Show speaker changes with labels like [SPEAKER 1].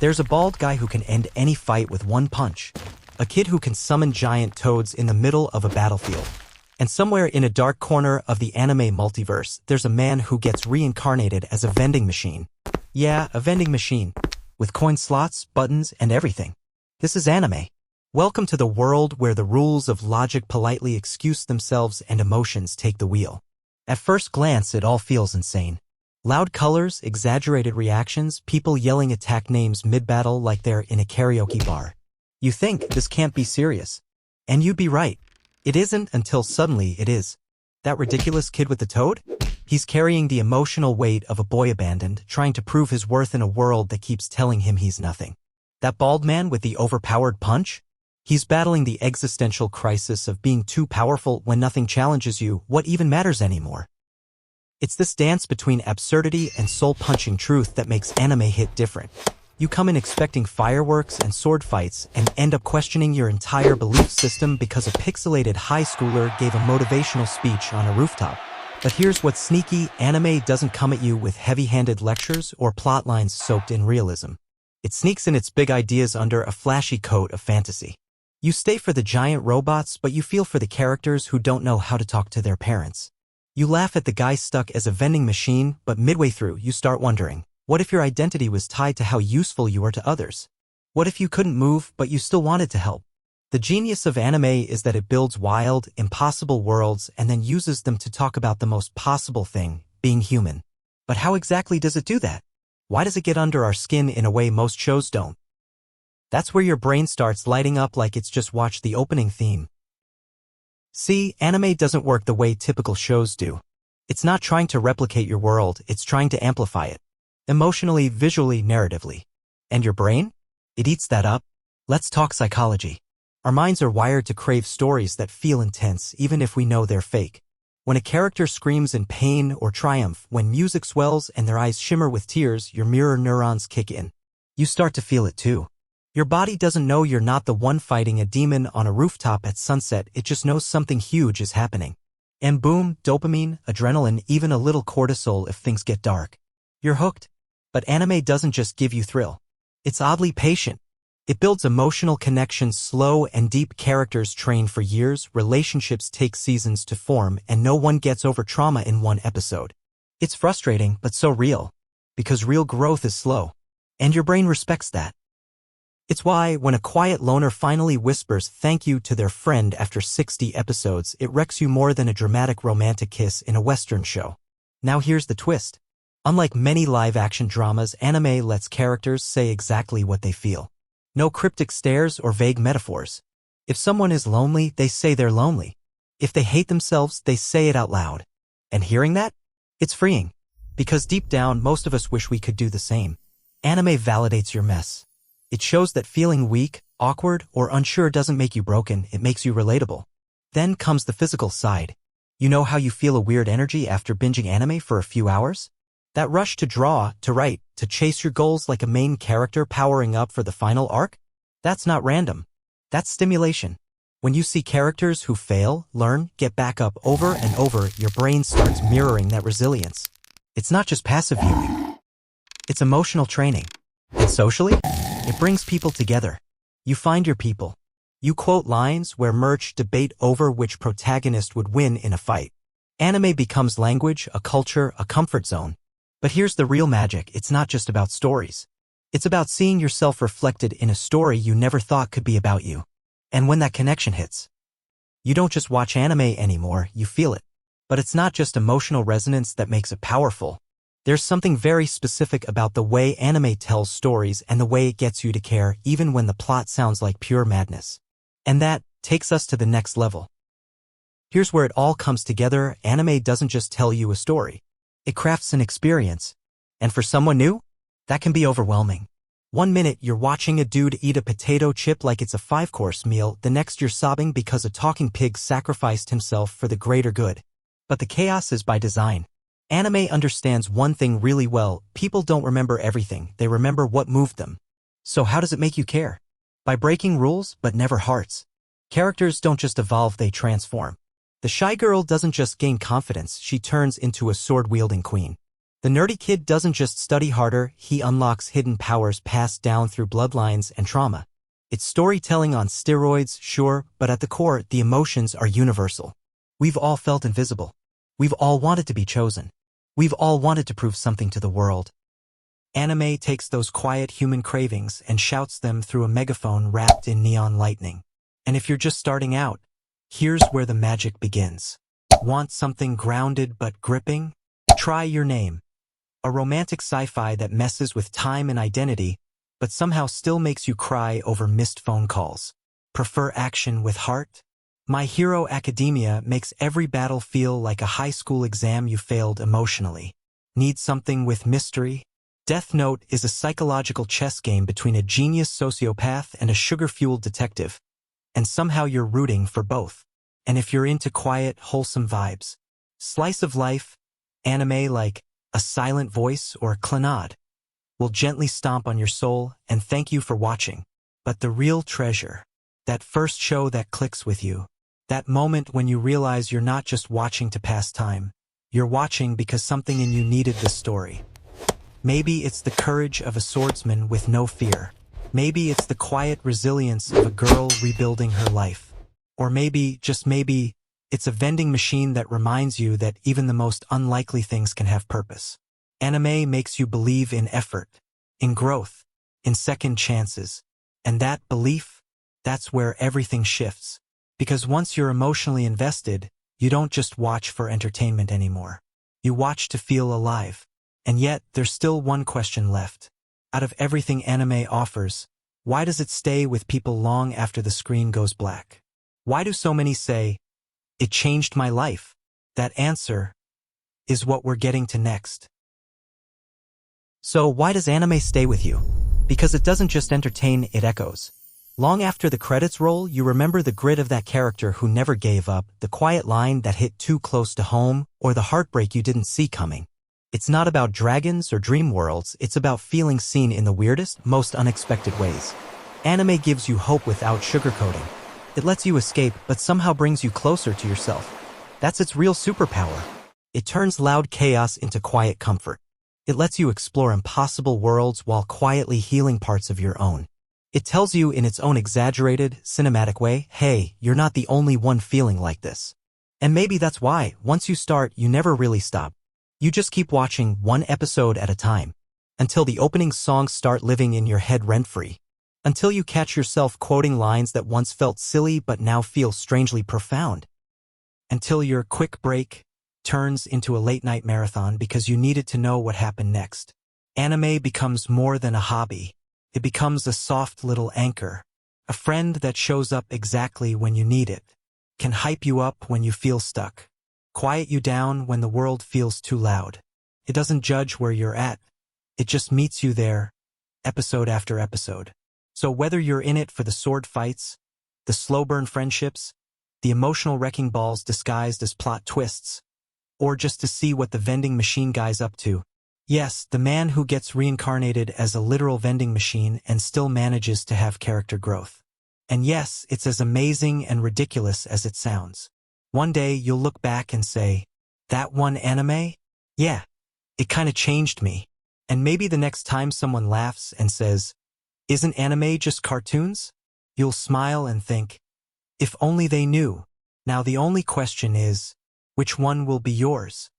[SPEAKER 1] There's a bald guy who can end any fight with one punch. A kid who can summon giant toads in the middle of a battlefield. And somewhere in a dark corner of the anime multiverse, there's a man who gets reincarnated as a vending machine. Yeah, a vending machine. With coin slots, buttons, and everything. This is anime. Welcome to the world where the rules of logic politely excuse themselves and emotions take the wheel. At first glance, it all feels insane. Loud colors, exaggerated reactions, people yelling attack names mid-battle like they're in a karaoke bar. You think this can't be serious. And you'd be right. It isn't until suddenly it is. That ridiculous kid with the toad? He's carrying the emotional weight of a boy abandoned, trying to prove his worth in a world that keeps telling him he's nothing. That bald man with the overpowered punch? He's battling the existential crisis of being too powerful when nothing challenges you. What even matters anymore? It's this dance between absurdity and soul-punching truth that makes anime hit different. You come in expecting fireworks and sword fights and end up questioning your entire belief system because a pixelated high schooler gave a motivational speech on a rooftop. But here's what's sneaky: anime doesn't come at you with heavy-handed lectures or plot lines soaked in realism. It sneaks in its big ideas under a flashy coat of fantasy. You stay for the giant robots, but you feel for the characters who don't know how to talk to their parents. You laugh at the guy stuck as a vending machine, but midway through you start wondering, what if your identity was tied to how useful you are to others? What if you couldn't move, but you still wanted to help? The genius of anime is that it builds wild, impossible worlds and then uses them to talk about the most possible thing, being human. But how exactly does it do that? Why does it get under our skin in a way most shows don't? That's where your brain starts lighting up like it's just watched the opening theme. See, anime doesn't work the way typical shows do. It's not trying to replicate your world, it's trying to amplify it. Emotionally, visually, narratively. And your brain? It eats that up. Let's talk psychology. Our minds are wired to crave stories that feel intense even if we know they're fake. When a character screams in pain or triumph, when music swells and their eyes shimmer with tears, your mirror neurons kick in. You start to feel it too. Your body doesn't know you're not the one fighting a demon on a rooftop at sunset, it just knows something huge is happening. And boom, dopamine, adrenaline, even a little cortisol if things get dark. You're hooked. But anime doesn't just give you thrill. It's oddly patient. It builds emotional connections, slow and deep. Characters train for years, relationships take seasons to form, and no one gets over trauma in one episode. It's frustrating, but so real. Because real growth is slow. And your brain respects that. It's why, when a quiet loner finally whispers thank you to their friend after 60 episodes, it wrecks you more than a dramatic romantic kiss in a Western show. Now here's the twist. Unlike many live-action dramas, anime lets characters say exactly what they feel. No cryptic stares or vague metaphors. If someone is lonely, they say they're lonely. If they hate themselves, they say it out loud. And hearing that? It's freeing. Because deep down, most of us wish we could do the same. Anime validates your mess. It shows that feeling weak, awkward, or unsure doesn't make you broken, it makes you relatable. Then comes the physical side. You know how you feel a weird energy after binging anime for a few hours? That rush to draw, to write, to chase your goals like a main character powering up for the final arc? That's not random. That's stimulation. When you see characters who fail, learn, get back up over and over, your brain starts mirroring that resilience. It's not just passive viewing. It's emotional training. And socially? It brings people together. You find your people. You quote lines where merch debate over which protagonist would win in a fight. Anime becomes language, a culture, a comfort zone. But here's the real magic, it's not just about stories. It's about seeing yourself reflected in a story you never thought could be about you. And when that connection hits, you don't just watch anime anymore, you feel it. But it's not just emotional resonance that makes it powerful. There's something very specific about the way anime tells stories and the way it gets you to care even when the plot sounds like pure madness. And that takes us to the next level. Here's where it all comes together. Anime doesn't just tell you a story. It crafts an experience. And for someone new, that can be overwhelming. One minute you're watching a dude eat a potato chip like it's a 5-course meal, the next you're sobbing because a talking pig sacrificed himself for the greater good. But the chaos is by design. Anime understands one thing really well: people don't remember everything, they remember what moved them. So how does it make you care? By breaking rules, but never hearts. Characters don't just evolve, they transform. The shy girl doesn't just gain confidence, she turns into a sword-wielding queen. The nerdy kid doesn't just study harder, he unlocks hidden powers passed down through bloodlines and trauma. It's storytelling on steroids, sure, but at the core, the emotions are universal. We've all felt invisible. We've all wanted to be chosen. We've all wanted to prove something to the world. Anime takes those quiet human cravings and shouts them through a megaphone wrapped in neon lightning. And if you're just starting out, here's where the magic begins. Want something grounded but gripping? Try Your Name. A romantic sci-fi that messes with time and identity, but somehow still makes you cry over missed phone calls. Prefer action with heart? My Hero Academia makes every battle feel like a high school exam you failed emotionally. Need something with mystery? Death Note is a psychological chess game between a genius sociopath and a sugar-fueled detective, and somehow you're rooting for both. And if you're into quiet, wholesome vibes, slice of life, anime like A Silent Voice or Clannad will gently stomp on your soul and thank you for watching. But the real treasure, that first show that clicks with you, that moment when you realize you're not just watching to pass time, you're watching because something in you needed this story. Maybe it's the courage of a swordsman with no fear. Maybe it's the quiet resilience of a girl rebuilding her life. Or maybe, just maybe, it's a vending machine that reminds you that even the most unlikely things can have purpose. Anime makes you believe in effort, in growth, in second chances. And that belief, that's where everything shifts. Because once you're emotionally invested, you don't just watch for entertainment anymore. You watch to feel alive. And yet, there's still one question left. Out of everything anime offers, why does it stay with people long after the screen goes black? Why do so many say, "It changed my life"? That answer is what we're getting to next. So why does anime stay with you? Because it doesn't just entertain, it echoes. Long after the credits roll, you remember the grit of that character who never gave up, the quiet line that hit too close to home, or the heartbreak you didn't see coming. It's not about dragons or dream worlds, it's about feeling seen in the weirdest, most unexpected ways. Anime gives you hope without sugarcoating. It lets you escape, but somehow brings you closer to yourself. That's its real superpower. It turns loud chaos into quiet comfort. It lets you explore impossible worlds while quietly healing parts of your own. It tells you in its own exaggerated, cinematic way, hey, you're not the only one feeling like this. And maybe that's why, once you start, you never really stop. You just keep watching one episode at a time, until the opening songs start living in your head rent-free, until you catch yourself quoting lines that once felt silly but now feel strangely profound, until your quick break turns into a late-night marathon because you needed to know what happened next. Anime becomes more than a hobby. It becomes a soft little anchor, a friend that shows up exactly when you need it, can hype you up when you feel stuck, quiet you down when the world feels too loud. It doesn't judge where you're at. It just meets you there, episode after episode. So whether you're in it for the sword fights, the slow burn friendships, the emotional wrecking balls disguised as plot twists, or just to see what the vending machine guy's up to, yes, the man who gets reincarnated as a literal vending machine and still manages to have character growth. And yes, it's as amazing and ridiculous as it sounds. One day you'll look back and say, that one anime? Yeah, it kinda changed me. And maybe the next time someone laughs and says, isn't anime just cartoons? You'll smile and think, if only they knew. Now the only question is, which one will be yours?